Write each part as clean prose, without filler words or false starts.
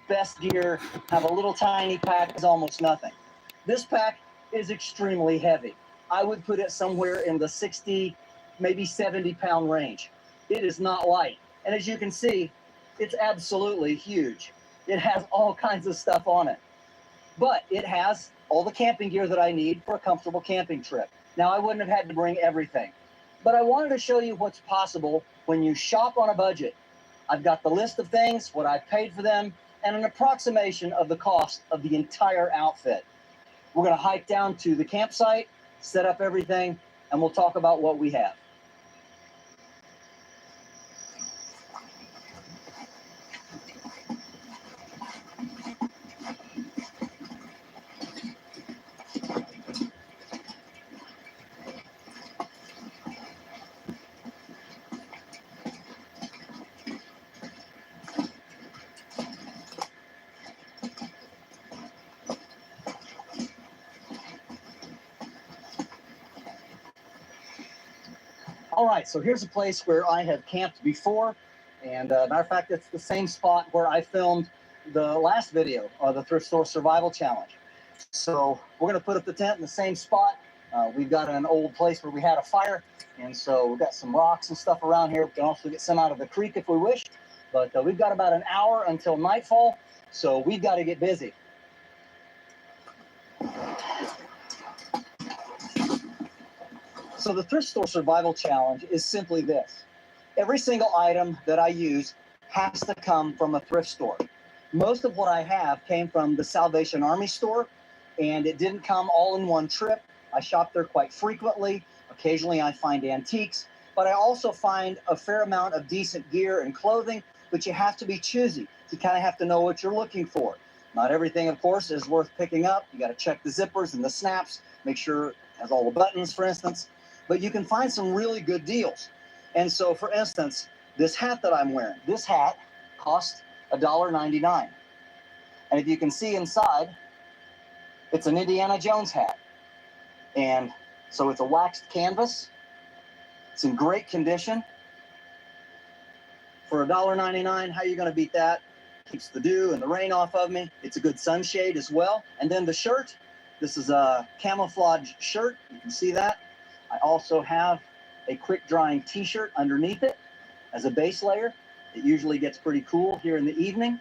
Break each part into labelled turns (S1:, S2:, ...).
S1: best gear, have a little tiny pack is almost nothing. This pack is extremely heavy. I would put it somewhere in the 60, maybe 70-pound range. It is not light. And as you can see, it's absolutely huge. It has all kinds of stuff on it. But it has all the camping gear that I need for a comfortable camping trip. Now, I wouldn't have had to bring everything, but I wanted to show you what's possible when you shop on a budget. I've got the list of things, what I've paid for them, and an approximation of the cost of the entire outfit. We're going to hike down to the campsite, set up everything, and we'll talk about what we have. All right, so here's a place where I have camped before, and matter of fact, it's the same spot where I filmed the last video of the Thrift Store Survival Challenge. So we're going to put up the tent in the same spot. We've got an old place where we had a fire, and so we've got some rocks and stuff around here. We can also get some out of the creek if we wish, but we've got about an hour until nightfall, so we've got to get busy. So the Thrift Store Survival Challenge is simply this. Every single item that I use has to come from a thrift store. Most of what I have came from the Salvation Army store, and it didn't come all in one trip. I shop there quite frequently. Occasionally I find antiques, but I also find a fair amount of decent gear and clothing, but you have to be choosy. You kind of have to know what you're looking for. Not everything, of course, is worth picking up. You got to check the zippers and the snaps, make sure it has all the buttons, for instance. But you can find some really good deals. And so, for instance, this hat that I'm wearing, this hat cost $1.99. And if you can see inside, it's an Indiana Jones hat. And so it's a waxed canvas. It's in great condition. For $1.99, how are you going to beat that? Keeps the dew and the rain off of me. It's a good sunshade as well. And then the shirt, this is a camouflage shirt. You can see that. I also have a quick drying t-shirt underneath it as a base layer. It usually gets pretty cool here in the evening.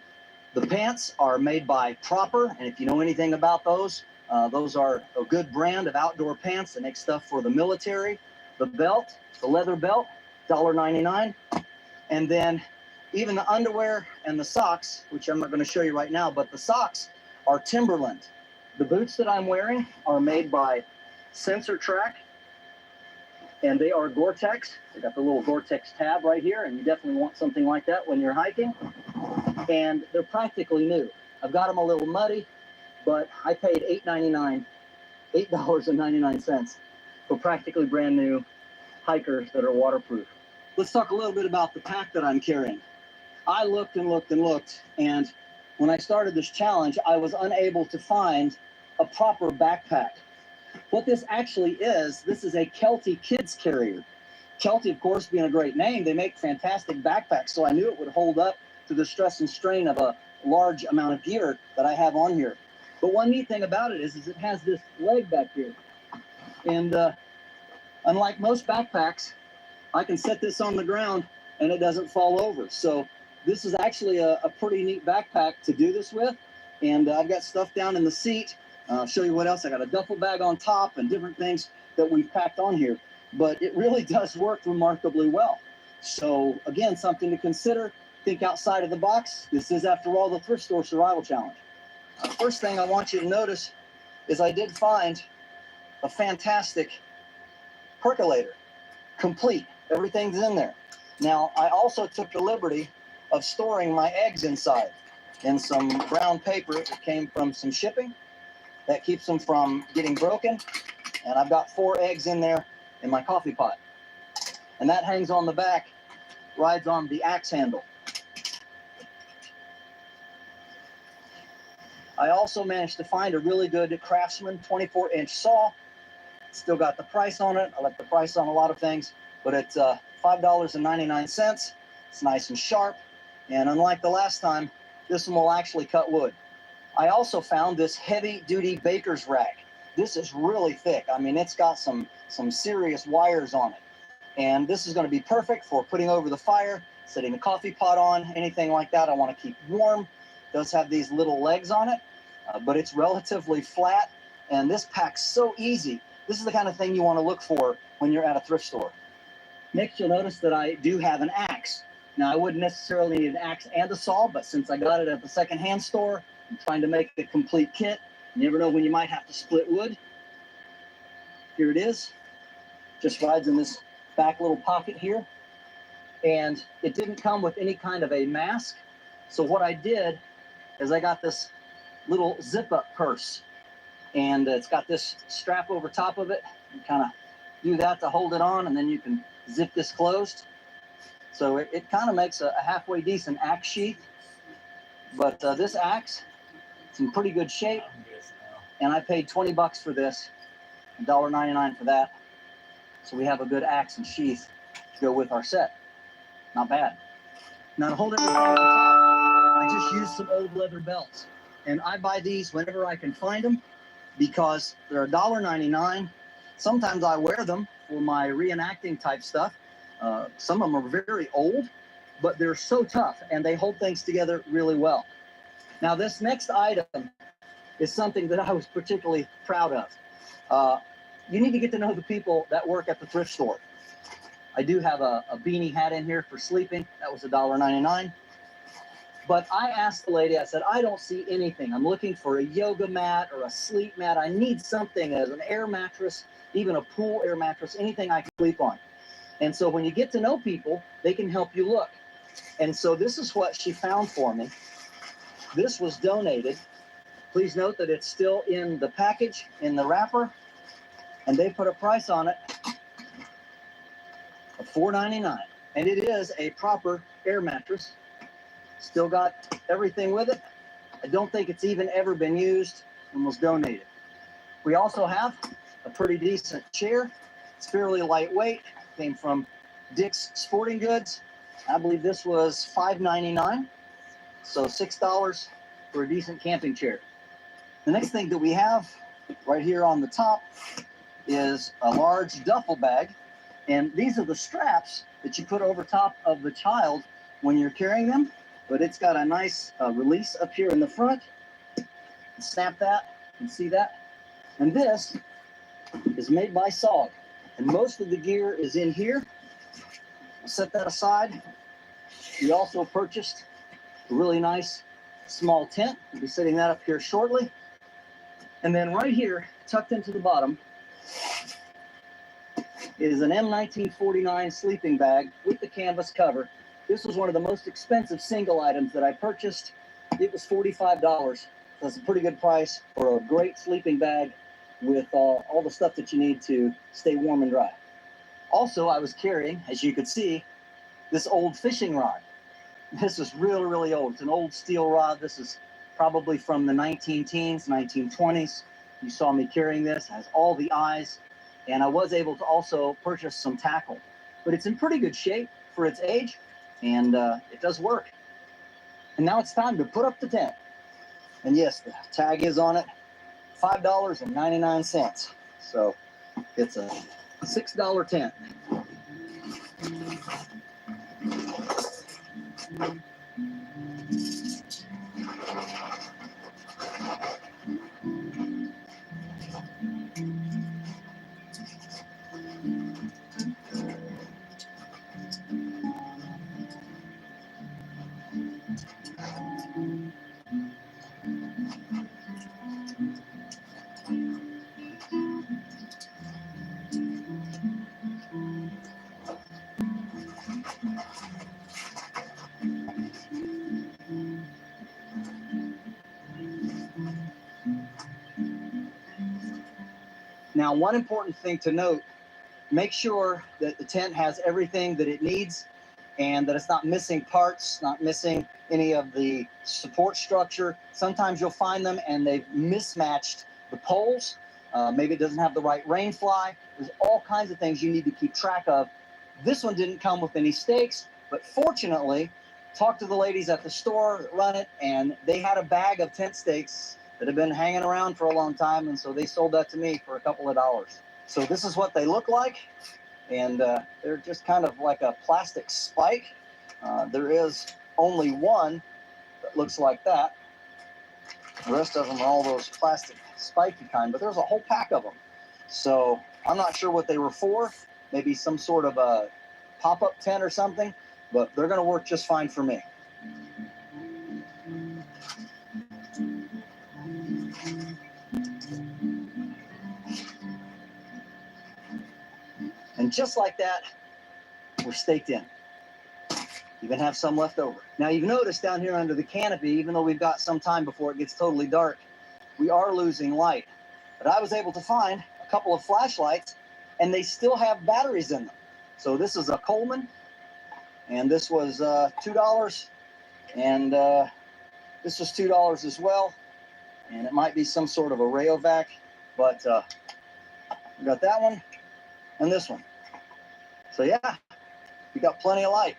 S1: The pants are made by Proper, and if you know anything about those are a good brand of outdoor pants that make stuff for the military. The belt, the leather belt, $1.99. And then even the underwear and the socks, which I'm not going to show you right now, but the socks are Timberland. The boots that I'm wearing are made by Sensor Track, and they are Gore-Tex. They got the little Gore-Tex tab right here, and you definitely want something like that when you're hiking. And they're practically new. I've got them a little muddy, but I paid $8.99 for practically brand new hikers that are waterproof. Let's talk a little bit about the pack that I'm carrying. I looked and looked and looked, and when I started this challenge, I was unable to find a proper backpack. What this actually is, this is a Kelty kids carrier. Kelty, of course, being a great name, they make fantastic backpacks, so I knew it would hold up to the stress and strain of a large amount of gear that I have on here. But one neat thing about it is it has this leg back here. And unlike most backpacks, I can set this on the ground and it doesn't fall over. So this is actually a pretty neat backpack to do this with. And I've got stuff down in the seat. I'll show you what else. I got a duffel bag on top and different things that we've packed on here. But it really does work remarkably well. So again, something to consider. Think outside of the box. This is, after all, the Thrift Store Survival Challenge. First thing I want you to notice is I did find a fantastic percolator. Complete. Everything's in there. Now, I also took the liberty of storing my eggs inside in some brown paper that came from some shipping. That keeps them from getting broken. And I've got 4 eggs in there in my coffee pot. And that hangs on the back, rides on the axe handle. I also managed to find a really good Craftsman 24-inch saw. Still got the price on it. I like the price on a lot of things, but it's $5.99. It's nice and sharp. And unlike the last time, This one will actually cut wood. I also found this heavy-duty baker's rack. This is really thick. I mean, it's got some serious wires on it. And this is going to be perfect for putting over the fire, setting a coffee pot on, anything like that I want to keep warm. It does have these little legs on it, but it's relatively flat. And this packs so easy. This is the kind of thing you want to look for when you're at a thrift store. Next, you'll notice that I do have an axe. Now, I wouldn't necessarily need an axe and a saw, but since I got it at the secondhand store, I'm trying to make a complete kit. You never know when you might have to split wood. Here it is. Just rides in this back little pocket here. And it didn't come with any kind of a mask. So what I did is I got this little zip-up purse. And it's got this strap over top of it. You kind of do that to hold it on, and then you can zip this closed. So it kind of makes a halfway decent axe sheath. But this axe, it's in pretty good shape. And I paid 20 bucks for this, $1.99 for that. So we have a good axe and sheath to go with our set. Not bad. Now to hold everything on top, I just used some old leather belts. And I buy these whenever I can find them because they're $1.99. Sometimes I wear them for my reenacting type stuff. Some of them are very old, but they're so tough and they hold things together really well. Now this next item is something that I was particularly proud of. You need to get to know the people that work at the thrift store. I do have a beanie hat in here for sleeping. That was $1.99. But I asked the lady, I said, I don't see anything. I'm looking for a yoga mat or a sleep mat. I need something as an air mattress, even a pool air mattress, anything I can sleep on. And so when you get to know people, they can help you look. And so this is what she found for me. This was donated. Please note that it's still in the package, in the wrapper, and they put a price on it of $4.99. And it is a proper air mattress. Still got everything with it. I don't think it's even ever been used and was donated. We also have a pretty decent chair. It's fairly lightweight. Came from Dick's Sporting Goods. I believe this was $5.99. So $6 for a decent camping chair. The next thing that we have right here on the top is a large duffel bag. And these are the straps that you put over top of the child when you're carrying them. But it's got a nice release up here in the front. Snap that, you can see that. And this is made by SOG. And most of the gear is in here. I'll set that aside. We also purchased a really nice small tent. We'll be setting that up here shortly. And then right here, tucked into the bottom, is an M1949 sleeping bag with the canvas cover. This was one of the most expensive single items that I purchased. It was $45. That's a pretty good price for a great sleeping bag with all the stuff that you need to stay warm and dry. Also, I was carrying, as you could see, this old fishing rod. This is really, really old. It's an old steel rod. This is probably from the 19-teens, 1920s. You saw me carrying this. It has all the eyes. And I was able to also purchase some tackle. But it's in pretty good shape for its age, and it does work. And now it's time to put up the tent. And yes, the tag is on it, $5.99. So it's a $6 tent. Now, one important thing to note, make sure that the tent has everything that it needs and that it's not missing parts, not missing any of the support structure. Sometimes you'll find them and they've mismatched the poles. Maybe it doesn't have the right rain fly. There's all kinds of things you need to keep track of. This one didn't come with any stakes, but fortunately, talked to the ladies at the store that run it, and they had a bag of tent stakes that had been hanging around for a long time, and so they sold that to me for a couple of dollars. So this is what they look like, and they're just kind of like a plastic spike. There is only one that looks like that. The rest of them are all those plastic spiky kind, but there's a whole pack of them. So I'm not sure what they were for, maybe some sort of a pop-up tent or something, but they're going to work just fine for me. And just like that, we're staked in. Even have some left over. Now you've noticed down here under the canopy, even though we've got some time before it gets totally dark, we are losing light. But I was able to find a couple of flashlights, and they still have batteries in them. So this is a Coleman, and this was $2, and this was $2 as well. And it might be some sort of a Rayovac, but we got that one and this one. So yeah, we got plenty of light.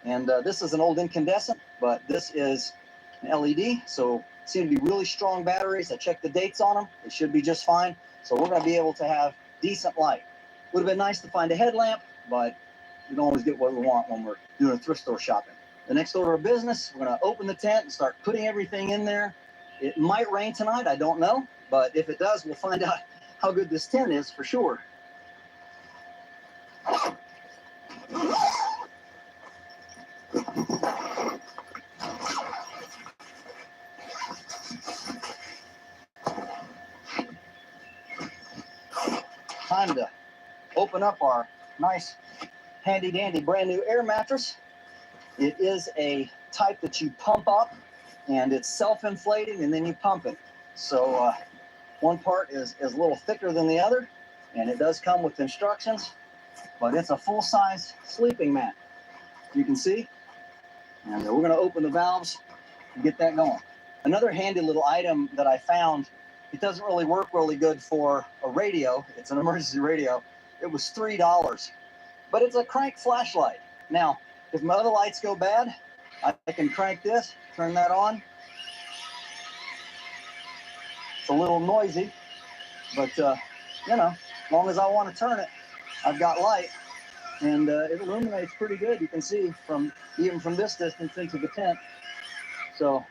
S1: And this is an old incandescent, but this is an LED, so seem to be really strong batteries. I checked the dates on them. They should be just fine. So we're going to be able to have decent light. Would have been nice to find a headlamp, but we don't always get what we want when we're doing a thrift store shopping. The next order of business, we're going to open the tent and start putting everything in there. It might rain tonight, I don't know, but if it does, we'll find out how good this tent is for sure. Time to open up our nice handy dandy brand new air mattress. It is a type that you pump up, and it's self-inflating, and then you pump it. So one part is a little thicker than the other, and it does come with instructions, but it's a full-size sleeping mat, you can see. And we're going to open the valves and get that going. Another handy little item that I found, it doesn't really work really good for a radio. It's an emergency radio. It was $3, but it's a crank flashlight. Now, if my other lights go bad, I can crank this, turn that on. It's a little noisy, but you know, as long as I want to turn it, I've got light, and it illuminates pretty good. You can see even from this distance into the tent. So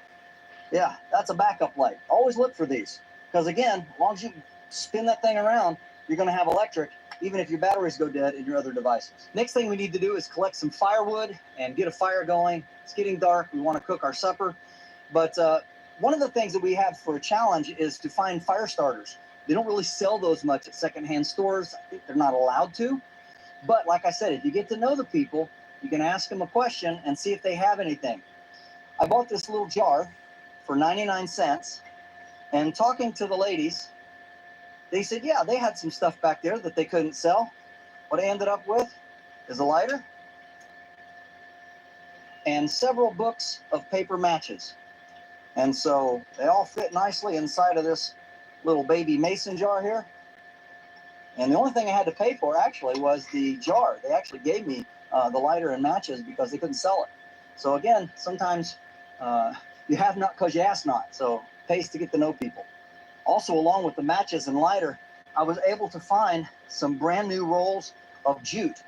S1: yeah, that's a backup light. Always look for these, because again, as long as you spin that thing around, you're going to have electric, even if your batteries go dead in your other devices. Next thing we need to do is collect some firewood and get a fire going. It's getting dark. We want to cook our supper. But one of the things that we have for a challenge is to find fire starters. They don't really sell those much at secondhand stores. I think they're not allowed to. But like I said, if you get to know the people, you can ask them a question and see if they have anything. I bought this little jar for 99 cents, and talking to the ladies, they said, yeah, they had some stuff back there that they couldn't sell. What I ended up with is a lighter and several books of paper matches. And so they all fit nicely inside of this little baby mason jar here. And the only thing I had to pay for actually was the jar. They actually gave me the lighter and matches because they couldn't sell it. So again, sometimes you have not because you ask not. So it pays to get to know people. Also, along with the matches and lighter, I was able to find some brand new rolls of jute.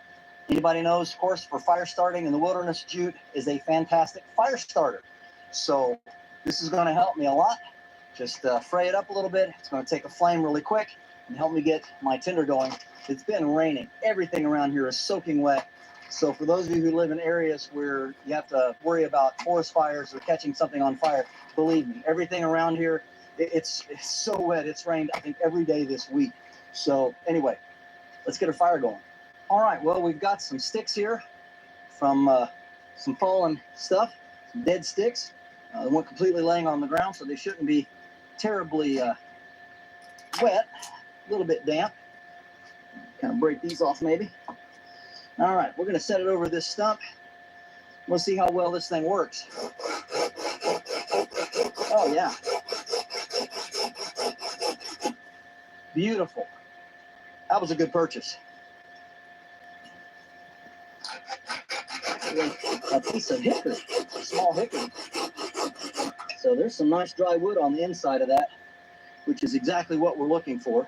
S1: Anybody knows, of course, for fire starting in the wilderness, jute is a fantastic fire starter. So this is going to help me a lot. Just fray it up a little bit. It's going to take a flame really quick and help me get my tinder going. It's been raining. Everything around here is soaking wet. So for those of you who live in areas where you have to worry about forest fires or catching something on fire, believe me, everything around here, it's so wet. It's rained, I think, every day this week. So anyway, let's get a fire going. All right, well, we've got some sticks here from some fallen stuff, some dead sticks. They weren't completely laying on the ground, so they shouldn't be terribly wet, a little bit damp. Kind of break these off maybe. All right, we're going to set it over this stump. We'll see how well this thing works. Oh, yeah. Beautiful. That was a good purchase. even a piece of hickory, a small hickory. So there's some nice dry wood on the inside of that, which is exactly what we're looking for.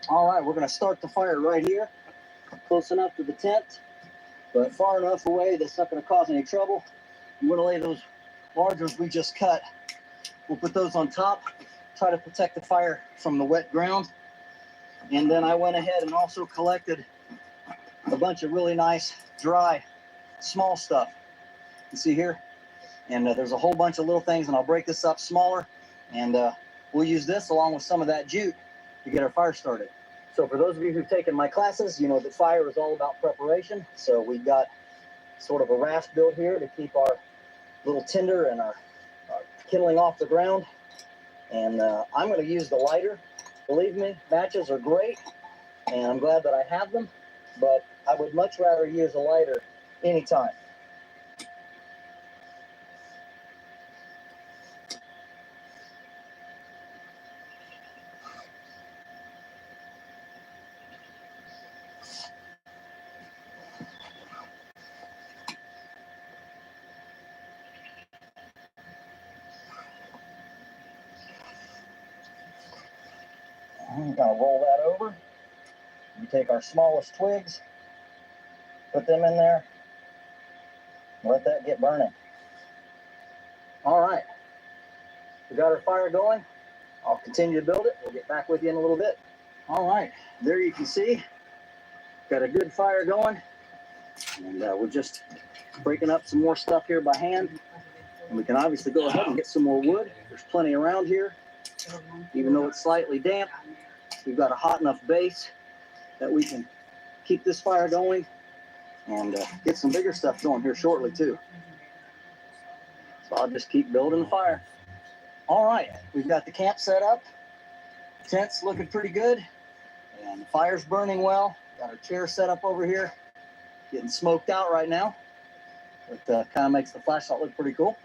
S1: All right, we're going to start the fire right here, close enough to the tent, but far enough away that's not going to cause any trouble. I'm going to lay those largers we just cut. We'll put those on top, try to protect the fire from the wet ground. And then I went ahead and also collected a bunch of really nice, dry, small stuff. You see here? And there's a whole bunch of little things, and I'll break this up smaller, and we'll use this along with some of that jute to get our fire started. So for those of you who've taken my classes, you know that fire is all about preparation. So we've got sort of a raft built here to keep our little tinder and our kindling off the ground. And I'm going to use the lighter. Believe me, matches are great, and I'm glad that I have them, but I would much rather use a lighter anytime. I'm going to roll that over. We take our smallest twigs, put them in there, let that get burning. All right, we got our fire going. I'll continue to build it. We'll get back with you in a little bit. All right, there you can see, got a good fire going. And we're just breaking up some more stuff here by hand. And we can obviously go ahead and get some more wood. There's plenty around here. Even though it's slightly damp, we've got a hot enough base that we can keep this fire going and get some bigger stuff going here shortly too. So I'll just keep building the fire. All right, we've got the camp set up. Tent's looking pretty good, and the fire's burning well. Got our chair set up over here, getting smoked out right now. It kind of makes the flashlight look pretty cool.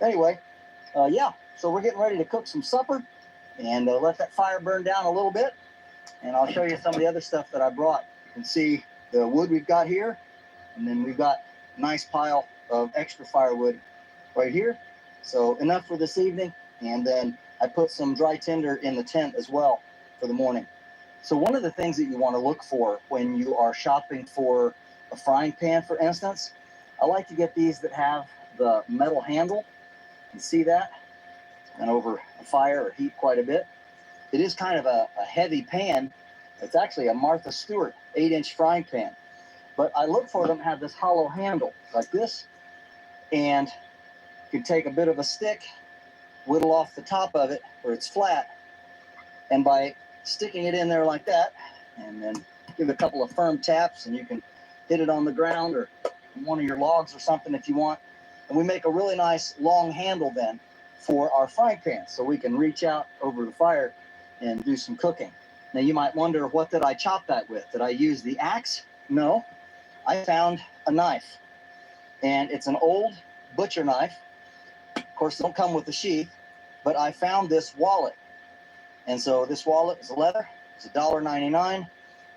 S1: Anyway, yeah, so we're getting ready to cook some supper and let that fire burn down a little bit. And I'll show you some of the other stuff that I brought. You can see the wood we've got here, and then we've got a nice pile of extra firewood right here. So enough for this evening. And then I put some dry tinder in the tent as well for the morning. So one of the things that you want to look for when you are shopping for a frying pan, for instance, I like to get these that have the metal handle. You see that? It's been over a fire or heat quite a bit. It is kind of a heavy pan. It's actually a Martha Stewart 8-inch frying pan. But I look for them to have this hollow handle like this. And you can take a bit of a stick, whittle off the top of it where it's flat. And by sticking it in there like that, and then give it a couple of firm taps, and you can hit it on the ground or one of your logs or something if you want. And we make a really nice long handle then for our frying pan, so we can reach out over the fire and do some cooking. Now you might wonder, what did I chop that with? Did I use the axe? No, I found a knife, and it's an old butcher knife. Of course, they don't come with the sheath, but I found this wallet. And so this wallet is leather. It's $1.99.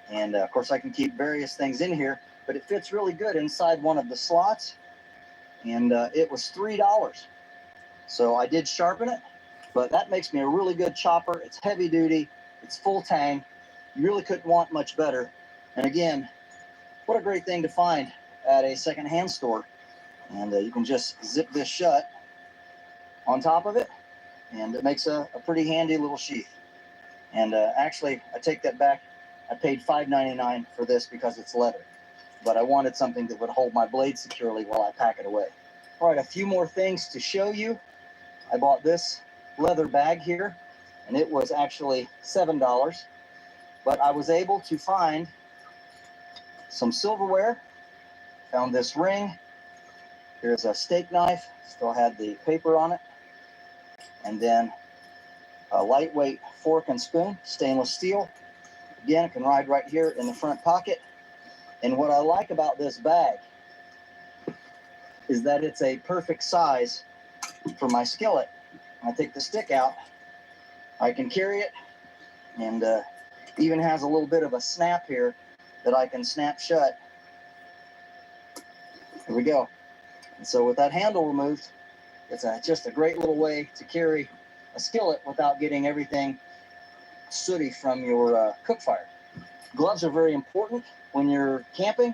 S1: And of course I can keep various things in here, but it fits really good inside one of the slots. And it was $3. So I did sharpen it, but that makes me a really good chopper. It's heavy duty. It's full tang. You really couldn't want much better. And again, what a great thing to find at a secondhand store. And you can just zip this shut on top of it, and it makes a pretty handy little sheath. And actually, I take that back. I paid $5.99 for this because it's leather, but I wanted something that would hold my blade securely while I pack it away. All right, a few more things to show you. I bought this leather bag here, and it was actually $7, but I was able to find some silverware. Found this ring. Here's a steak knife, still had the paper on it, and then a lightweight fork and spoon, stainless steel. Again, it can ride right here in the front pocket. And what I like about this bag is that it's a perfect size for my skillet. When I take the stick out, I can carry it, and even has a little bit of a snap here that I can snap shut Here we go. And so with that handle removed, it's just a great little way to carry a skillet without getting everything sooty from your cook fire. Gloves are very important when you're camping,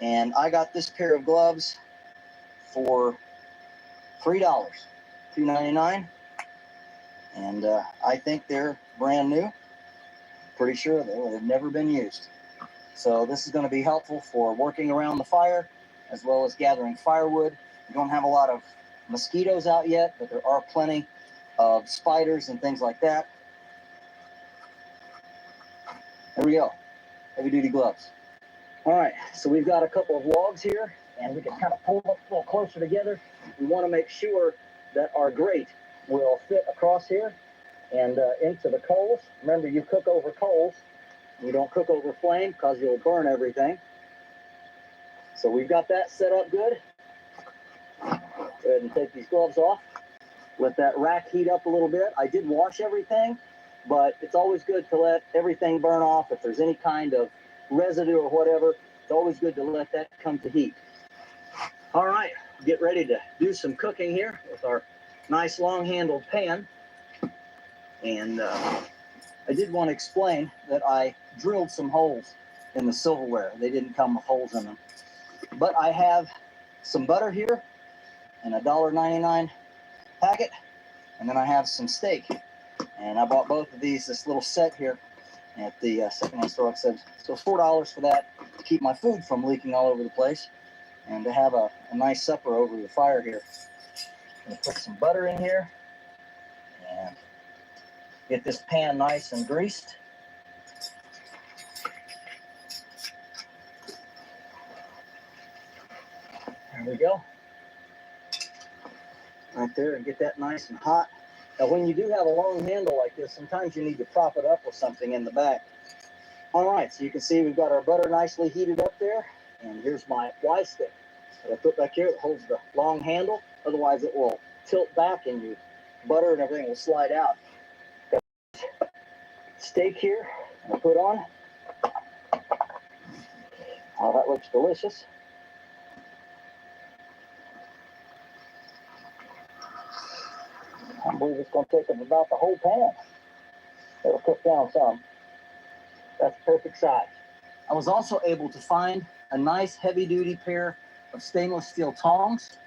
S1: and I got this pair of gloves for $3, $2.99, and I think they're brand new. Pretty sure they've never been used. So this is going to be helpful for working around the fire as well as gathering firewood. We don't have a lot of mosquitoes out yet, but there are plenty of spiders and things like that. There we go, heavy duty gloves. All right, so we've got a couple of logs here, and we can kind of pull them up a little closer together. We want to make sure that our grate will fit across here and into the coals. Remember, you cook over coals. You don't cook over flame because you'll burn everything. So we've got that set up good. Go ahead and take these gloves off. Let that rack heat up a little bit. I did wash everything, but it's always good to let everything burn off. If there's any kind of residue or whatever, it's always good to let that come to heat. All right, get ready to do some cooking here with our nice long-handled pan. And I did want to explain that I drilled some holes in the silverware. They didn't come with holes in them. But I have some butter here in a $1.99 packet, and then I have some steak. And I bought both of these, this little set here at the secondhand store. It said, so $4 for that to keep my food from leaking all over the place and to have a nice supper over the fire here. I'm going to put some butter in here and get this pan nice and greased. There we go. Right there, and get that nice and hot. Now, when you do have a long handle like this, sometimes you need to prop it up with something in the back. All right, so you can see we've got our butter nicely heated up there, and here's my Y stick that I put back here that holds the long handle. Otherwise, it will tilt back and your butter and everything will slide out. Got steak here I put on. Oh, that looks delicious. I believe it's going to take up about the whole pan. It'll cook down some. That's perfect size. I was also able to find a nice heavy-duty pair of stainless steel tongs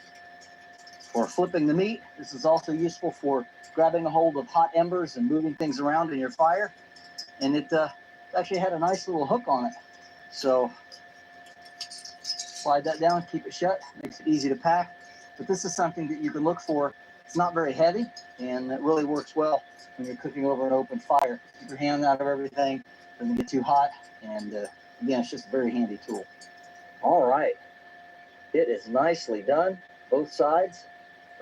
S1: for flipping the meat. This is also useful for grabbing a hold of hot embers and moving things around in your fire. And it actually had a nice little hook on it. So slide that down, keep it shut, makes it easy to pack. But this is something that you can look for. It's not very heavy, and it really works well when you're cooking over an open fire. Keep your hand out of everything, doesn't get too hot, and again, it's just a very handy tool. All right, it is nicely done, both sides.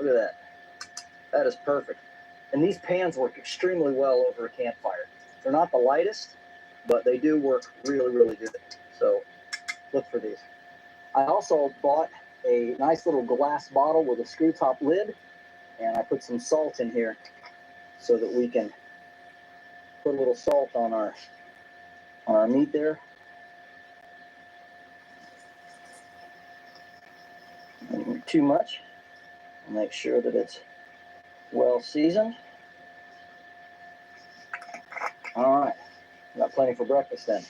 S1: Look at that. That is perfect. And these pans work extremely well over a campfire. They're not the lightest, but they do work really, really good. So look for these. I also bought a nice little glass bottle with a screw top lid, and I put some salt in here so that we can put a little salt on our meat there. Not too much. Make sure that it's well seasoned. All right, got plenty for breakfast then.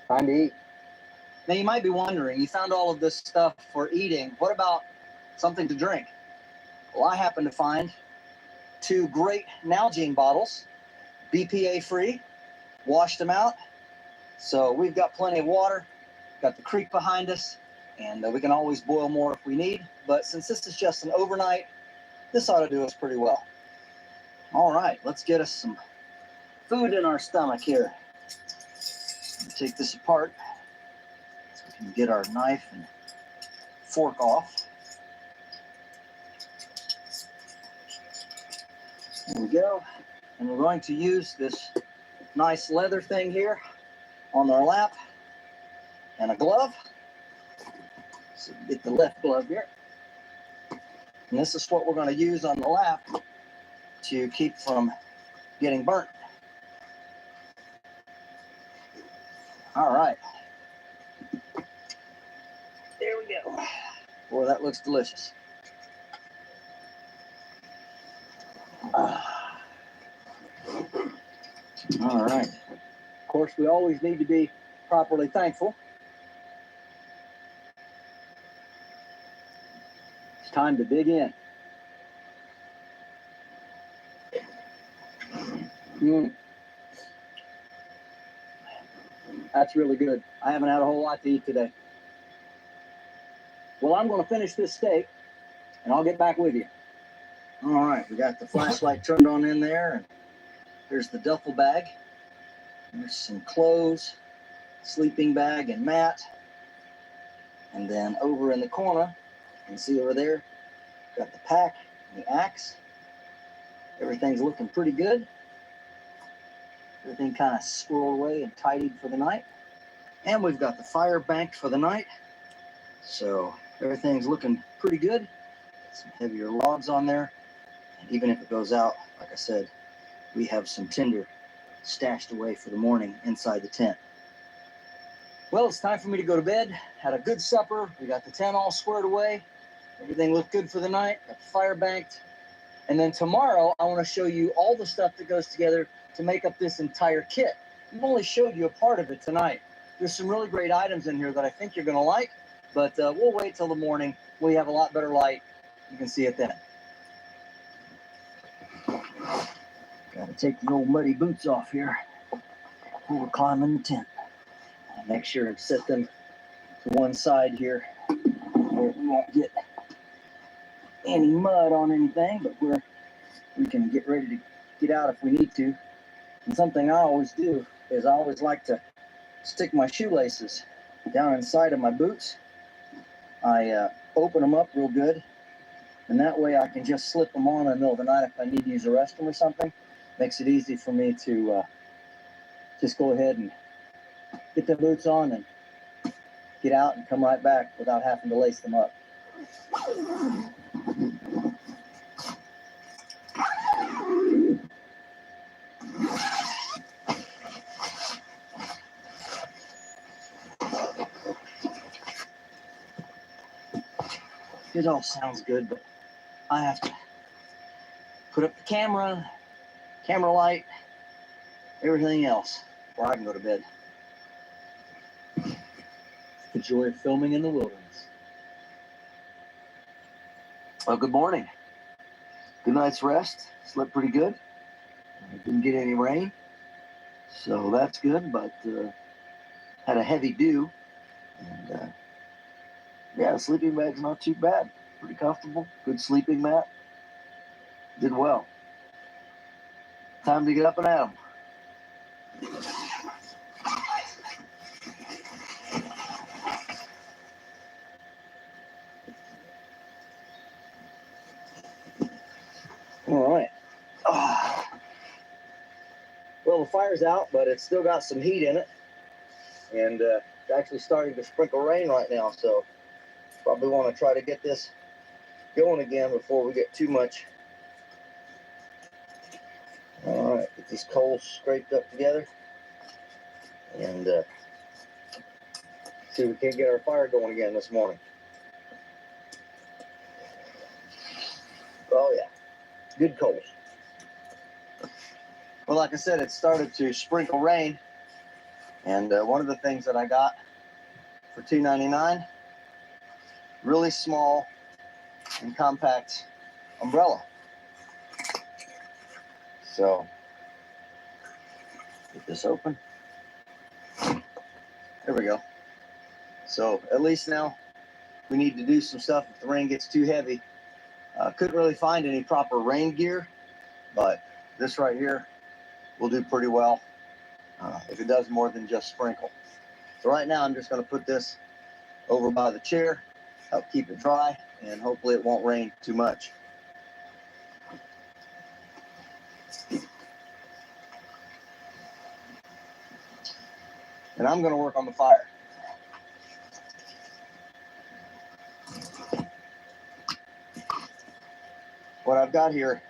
S1: Time to eat. Now you might be wondering, you found all of this stuff for eating. What about something to drink? Well, I happen to find 2 great Nalgene bottles, BPA free, washed them out. So we've got plenty of water, got the creek behind us, and we can always boil more if we need. But since this is just an overnight, this ought to do us pretty well. All right, let's get us some food in our stomach here. Take this apart so we can get our knife and fork off. There we go. And we're going to use this nice leather thing here on our lap and a glove. So get the left glove here. And this is what we're going to use on the lap to keep from getting burnt. All right. There we go. Boy, that looks delicious. All right. Of course, we always need to be properly thankful. It's time to dig in. That's really good. I haven't had a whole lot to eat today. Well, I'm going to finish this steak, and I'll get back with you. All right, we got the flashlight turned on in there, and there's the duffel bag. There's some clothes, sleeping bag, and mat. And then over in the corner, you can see over there, got the pack and the axe. Everything's looking pretty good. Everything kind of squirreled away and tidied for the night. And we've got the fire banked for the night. So everything's looking pretty good. Some heavier logs on there. And even if it goes out, like I said, we have some tinder stashed away for the morning inside the tent. Well, it's time for me to go to bed. Had a good supper. We got the tent all squared away. Everything looked good for the night. Got the fire banked. And then tomorrow, I want to show you all the stuff that goes together to make up this entire kit. I've only showed you a part of it tonight. There's some really great items in here that I think you're going to like, but we'll wait till the morning. We have a lot better light. You can see it then. Got to take the old muddy boots off here before we're climbing the tent. I'll make sure and set them to one side here where we won't get any mud on anything, but we can get ready to get out if we need to. And something I always do is I always like to stick my shoelaces down inside of my boots. I open them up real good, and that way I can just slip them on in the middle of the night if I need to use the restroom or something. Makes it easy for me to just go ahead and get the boots on and get out and come right back without having to lace them up. It all sounds good, but I have to put up the camera light, everything else, before I can go to bed. The joy of filming in the wilderness. Well, good morning. Good night's rest. Slept pretty good. Didn't get any rain, so that's good, but had a heavy dew. And yeah, the sleeping bag's not too bad. Pretty comfortable. Good sleeping mat. Did well. Time to get up and at 'em. All right. Well, the fire's out, but it's still got some heat in it. And it's actually starting to sprinkle rain right now, so probably want to try to get this going again before we get too much. All right, get these coals scraped up together and see if we can't get our fire going again this morning. Oh yeah, good coals. Well, like I said, it started to sprinkle rain, and one of the things that I got for $2.99, really small and compact umbrella. So, get this open. There we go. So, at least now we need to do some stuff if the rain gets too heavy. Couldn't really find any proper rain gear, but this right here will do pretty well if it does more than just sprinkle. So right now I'm just going to put this over by the chair, help keep it dry, and hopefully it won't rain too much. And I'm going to work on the fire. What I've got here,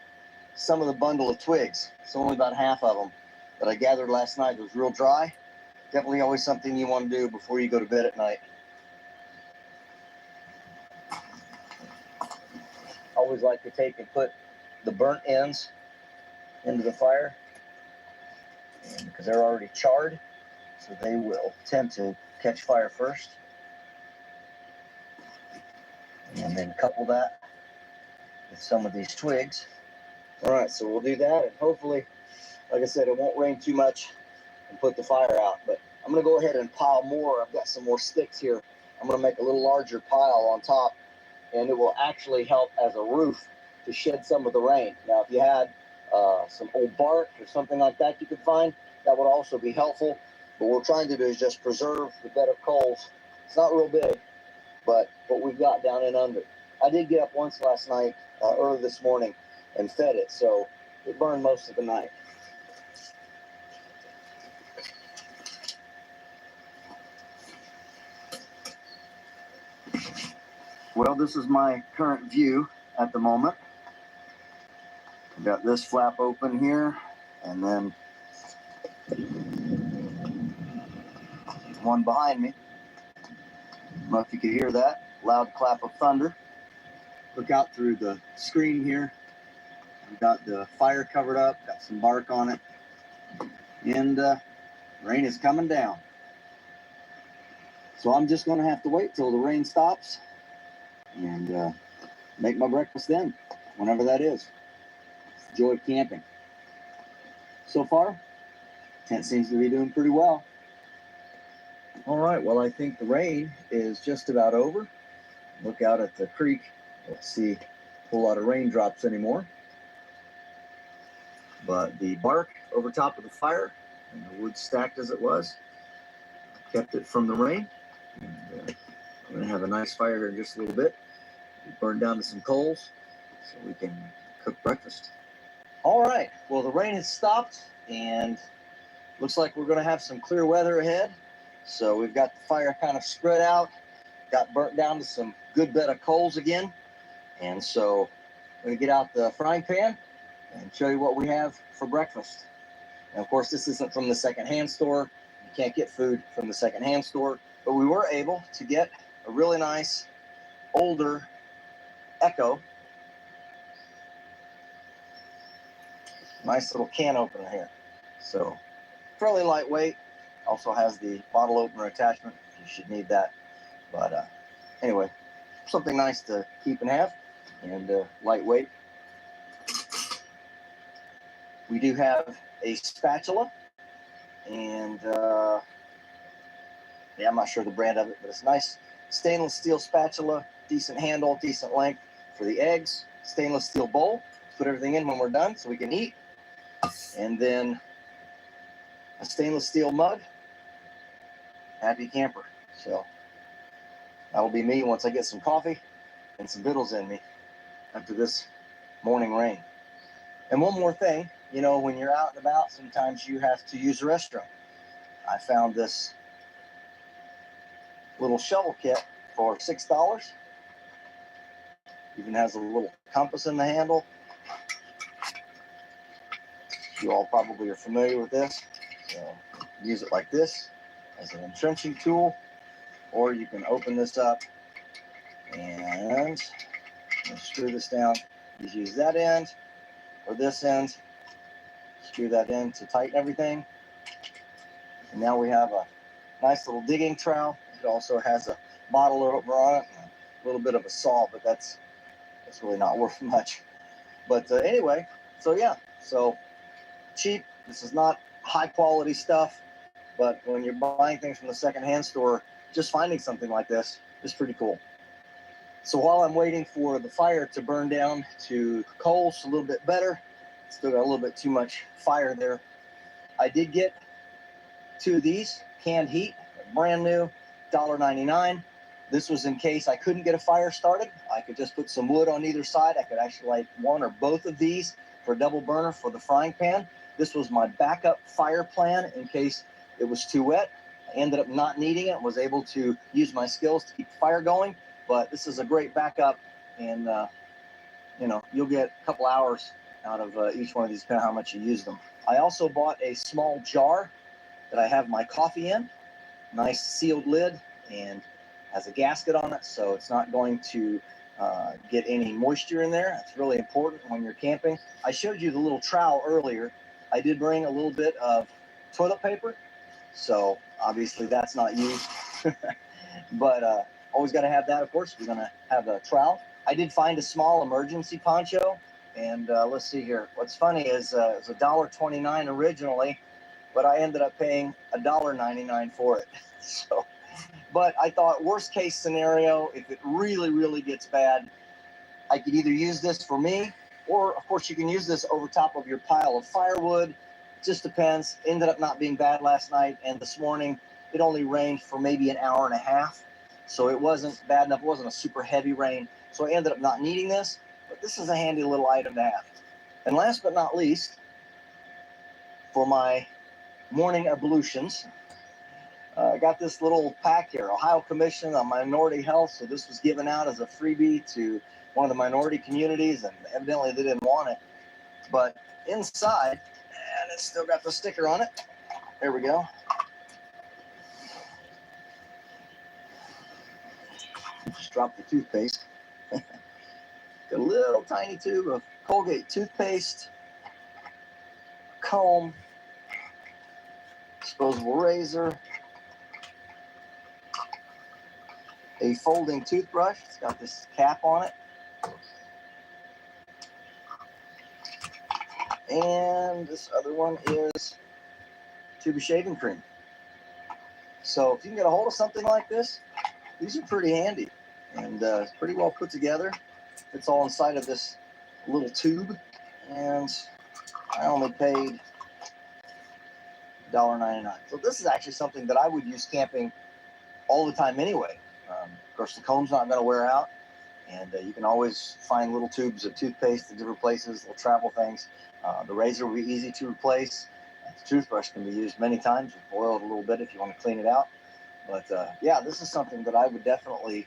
S1: some of the bundle of twigs. It's only about half of them that I gathered last night. It was real dry. Definitely always something you want to do before you go to bed at night. always like to take and put the burnt ends into the fire, and because they're already charred, so they will tend to catch fire first. And then couple that with some of these twigs. All right, so we'll do that, and hopefully, like I said, it won't rain too much and put the fire out. But I'm gonna go ahead and pile more. I've got some more sticks here. I'm gonna make a little larger pile on top, and it will actually help as a roof to shed some of the rain. Now, if you had some old bark or something like that you could find, that would also be helpful. But what we're trying to do is just preserve the bed of coals. It's not real big, but what we've got down and under. I did get up once last night, early this morning, and fed it, so it burned most of the night. Well, this is my current view at the moment. I've got this flap open here, and then one behind me. I don't know if you could hear that loud clap of thunder. Look out through the screen here. We've got the fire covered up, got some bark on it, and rain is coming down. So I'm just going to have to wait till the rain stops and make my breakfast then, whenever that is. Enjoy camping. So far, tent seems to be doing pretty well. All right, well, I think the rain is just about over. Look out at the creek. Don't see a whole lot of raindrops anymore. But the bark over top of the fire and the wood stacked as it was kept it from the rain. And, I'm going to have a nice fire here in just a little bit. We burn down to some coals so we can cook breakfast. All right, well, the rain has stopped, and looks like we're going to have some clear weather ahead. So we've got the fire kind of spread out, got burnt down to some good bed of coals again. And so I'm going to get out the frying pan and show you what we have for breakfast. And of course, this isn't from the secondhand store. You can't get food from the secondhand store, but we were able to get a really nice older Echo. Nice little can opener here. So fairly lightweight. Also has the bottle opener attachment. You should need that. But anyway, something nice to keep and have, and lightweight. We do have a spatula, and yeah, I'm not sure the brand of it, but it's a nice stainless steel spatula, decent handle, decent length for the eggs. Stainless steel bowl, put everything in when we're done so we can eat. And then a stainless steel mug. Happy camper. So that'll be me once I get some coffee and some vittles in me after this morning rain. And one more thing, you know, when you're out and about, sometimes you have to use the restroom. I found this little shovel kit for $6. Even has a little compass in the handle. You all probably are familiar with this. So use it like this as an entrenching tool, or you can open this up and screw this down. You use that end or this end, screw that in to tighten everything. And now we have a nice little digging trowel. It also has a bottle opener on it and a little bit of a saw, but that's really not worth much. But anyway, so yeah, so cheap. This is not high quality stuff, but when you're buying things from the secondhand store, just finding something like this is pretty cool. So while I'm waiting for the fire to burn down to coals a little bit better, still got a little bit too much fire there, I did get 2 of these canned heat, brand new, $1.99. This was in case I couldn't get a fire started. I could just put some wood on either side. I could actually light one or both of these for a double burner for the frying pan. This was my backup fire plan in case it was too wet. I ended up not needing it, was able to use my skills to keep the fire going. But this is a great backup, and you know, you'll get a couple hours out of each one of these, depending on how much you use them. I also bought a small jar that I have my coffee in. Nice sealed lid, and has a gasket on it, so it's not going to get any moisture in there. It's really important when you're camping. I showed you the little trowel earlier. I did bring a little bit of toilet paper, so obviously that's not used. But always got to have that, of course. We're going to have a trowel. I did find a small emergency poncho, and let's see here. What's funny is it was $1.29 originally, but I ended up paying $1.99 for it. So, but I thought worst case scenario, if it really, really gets bad, I could either use this for me, or of course you can use this over top of your pile of firewood. Just depends. Ended up not being bad last night, and this morning it only rained for maybe an hour and a half. So it wasn't bad enough. It wasn't a super heavy rain. So I ended up not needing this, but this is a handy little item to have. And last but not least, for my morning ablutions, I got this little pack here, Ohio Commission on Minority Health. So this was given out as a freebie to one of the minority communities, and evidently they didn't want it. But inside, and it's still got the sticker on it. There we go. Just dropped the toothpaste. Got a little tiny tube of Colgate toothpaste, comb, disposable razor, a folding toothbrush. It's got this cap on it. And this other one is tube of shaving cream. So if you can get a hold of something like this, these are pretty handy, and it's pretty well put together. It's all inside of this little tube, and I only paid $1.99. So this is actually something that I would use camping all the time anyway. Of course, the comb's not going to wear out, and you can always find little tubes of toothpaste at different places, little travel things. The razor will be easy to replace. The toothbrush can be used many times. You boil it a little bit if you want to clean it out. But yeah, this is something that I would definitely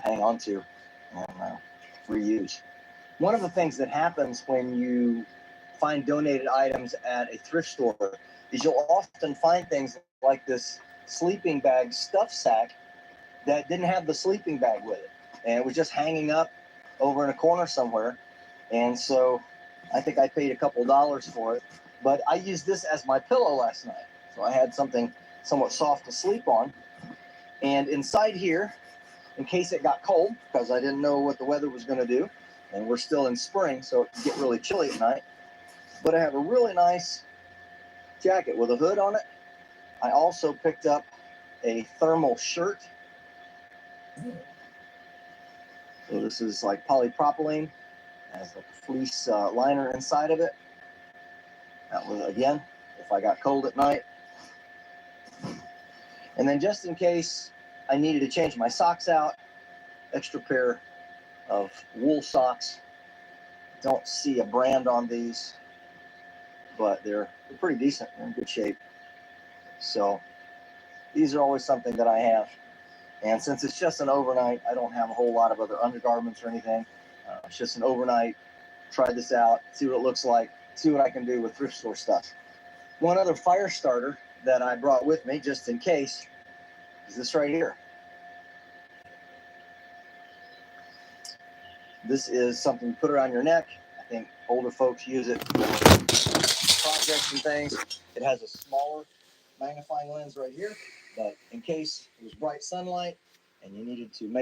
S1: hang on to and reuse. One of the things that happens when you find donated items at a thrift store is you'll often find things like this sleeping bag stuff sack that didn't have the sleeping bag with it, and it was just hanging up over in a corner somewhere. And so I think I paid a couple dollars for it, but I used this as my pillow last night. So I had something somewhat soft to sleep on. And inside here, in case it got cold, because I didn't know what the weather was going to do, and we're still in spring, so it can get really chilly at night. But I have a really nice jacket with a hood on it. I also picked up a thermal shirt. So this is like polypropylene, has like a fleece liner inside of it. That was, again, if I got cold at night. And then just in case I needed to change my socks out, extra pair of wool socks. Don't see a brand on these, but they're pretty decent. They're in good shape. So these are always something that I have. And since it's just an overnight, I don't have a whole lot of other undergarments or anything. It's just an overnight. Try this out, see what it looks like, see what I can do with thrift store stuff. One other fire starter that I brought with me, just in case, is this right here. This is something you put around your neck. I think older folks use it for projects and things. It has a smaller magnifying lens right here, but in case it was bright sunlight and you needed to make